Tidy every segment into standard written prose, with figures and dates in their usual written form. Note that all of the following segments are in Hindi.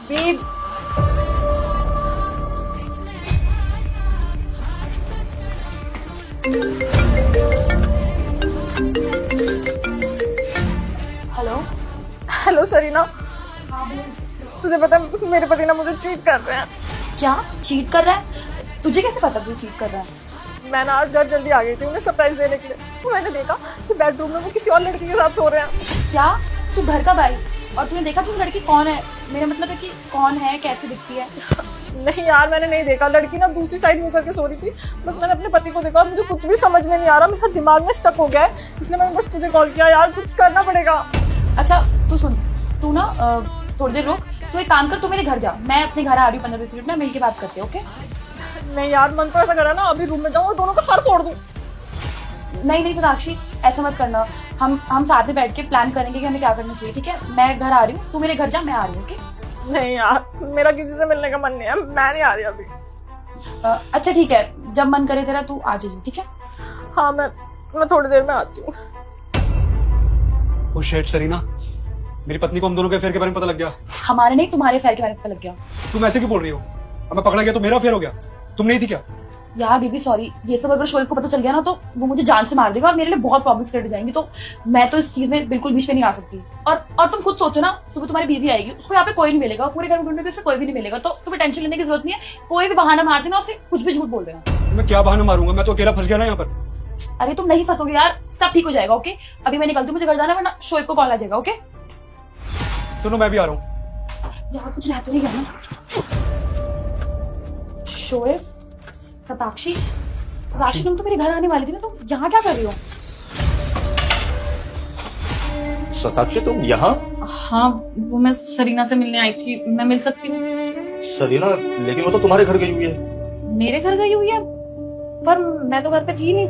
Babe hello. हेलो सरीना, तुझे पता है मेरे पति ना मुझे चीट कर रहे हैं। क्या चीट कर रहा है? तुझे कैसे पता तू चीट कर रहा है? मैं ना आज घर जल्दी आ गई थी उन्हें सरप्राइज देने के लिए, तो मैंने देखा कि बेडरूम में वो किसी और लड़की के साथ सो रहे हैं। क्या तू घर कब आई और तूने देखा कि वो लड़की कौन है? मेरा मतलब है कि कौन है, कैसे दिखती है? नहीं यार, मैंने नहीं देखा, लड़की ना दूसरी साइड मुंह करके सो रही थी। बस मैंने अपने पति को देखा और मुझे कुछ भी समझ में नहीं आ रहा, मेरा दिमाग में स्टक हो गया है, इसलिए मैंने बस तुझे कॉल किया। यार कुछ करना पड़ेगा। अच्छा तू सुन, तू ना थोड़ी देर रुक, तू एक काम कर, तू मेरे घर जा, मैं अपने घर आ रही हूँ 15-20 मिनट में, मिल के बात करते हैं। ओके? नहीं यार, मन तो ऐसा करा ना अभी रूम में जाऊँ और दोनों का सर फोड़ दूँ। नहीं तनाक्षी, ऐसा मत करना। हम साथ में बैठ के प्लान करेंगे कि हमें क्या करना चाहिए। ठीक है, मैं घर आ रही हूँ, तू मेरे घर जा, मैं आ रही हूँ। ओके? नहीं यार, मेरा किसी से मिलने का मन नहीं है, मैं नहीं आ रही अभी। अच्छा ठीक है, जब मन करे तेरा तू आ जाइए। ठीक है? हाँ, मैं थोड़ी देर में आती हूँ। ओ शिट सरीना, मेरी पत्नी को हम दोनों के अफेयर के बारे में पता लग गया। हमारे नहीं, तुम्हारे अफेयर के बारे में पता लग गया। तुम ऐसे क्यों बोल रही हो? अब मैं पकड़ा गया तो मेरा अफेयर हो गया, तुम नहीं थी क्या? यार बेबी सॉरी, ये सब अगर शोएब को पता चल गया ना तो वो मुझे जान से मार देगा और मेरे लिए बहुत प्रॉब्लम्स क्रिएट हो जाएंगी। तो मैं तो इस चीज में बिल्कुल बीच में नहीं आ सकती। और तुम खुद सोचो ना, सुबह तुम्हारी बीवी आएगी, उसको यहाँ पे कोई नहीं मिलेगा, पूरे घर में ढूंढने उससे कोई भी नहीं मिलेगा, तो तुम्हें टेंशन लेने की जरूरत नहीं है। कोई भी बहाना मार देना, उससे कुछ भी झूठ बोल देना। मैं क्या बहाना मारूंगा, मैं तो अकेला फंस गया ना यहाँ पर। अरे तुम नहीं फंसोगे यार, सब ठीक हो जाएगा। ओके? अभी मैं निकलती हूँ, मुझे घर जाना है, वरना शोएब को कॉल आ जाएगा। ओके? सुनो, मैं भी आ रहा हूँ। यार कुछ रह तो नहीं गया ना? शोएब, सताक्षी, तुम तो मेरे घर आने वाली थी ना, तुम यहाँ क्या कर रही हो? सताक्षी तुम यहाँ? हाँ, वो मैं सरीना से मिलने आई थी, मैं मिल सकती हूँ? सरीना, लेकिन वो तो तुम्हारे घर गई हुई है। मेरे घर गई हुई है? पर मैं तो घर पे थी नहीं।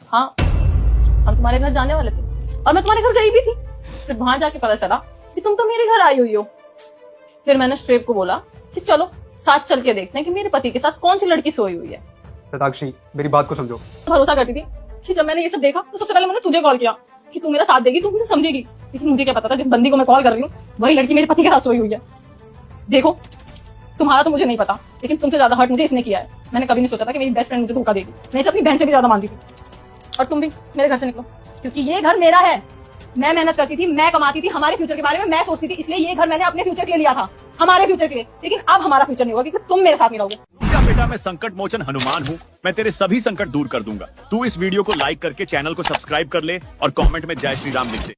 हाँ, हम तुम्हारे घर जाने वाले थे और मैं तुम्हारे घर गई भी थी। फिर वहां जाके पता चला कि तुम तो मेरे घर आई हुई हो। फिर मैंने श्रेब को बोला कि चलो साथ चल के देखते हैं कि मेरे पति के साथ कौन सी लड़की सोई हुई है। सताक्षी, मेरी बात को समझो। भरोसा करती थी कि जब मैंने ये सब देखा तो सबसे पहले मैंने तुझे कॉल किया कि तू मेरा साथ देगी, तू मुझे समझेगी। लेकिन मुझे क्या पता था जिस बंदी को मैं कॉल कर रही हूँ वही लड़की मेरे पति के साथ सोई हुई है। देखो, तुम्हारा तो मुझे नहीं पता, लेकिन तुमसे ज्यादा हर्ट मुझे इसने किया है। मैंने कभी नहीं सोचा था कि मेरी बेस्ट फ्रेंड मुझे धोखा देगी। मैं इसे अपनी बहन से भी ज्यादा मानती थी। और तुम भी मेरे घर से निकलो, क्योंकि ये घर मेरा है। मैं मेहनत करती थी, मैं कमाती थी, हमारे फ्यूचर के बारे में मैं सोचती थी, इसलिए ये घर मैंने अपने फ्यूचर के लिए लिया था, हमारे फ्यूचर के लिए। लेकिन अब हमारा फ्यूचर नहीं होगा क्योंकि तुम मेरे साथ नहीं रहोगे। जा बेटा, मैं संकट मोचन हनुमान हूँ, मैं तेरे सभी संकट दूर कर दूंगा। तू इस वीडियो को लाइक करके चैनल को सब्सक्राइब कर ले और कमेंट में जय श्री राम लिख दे।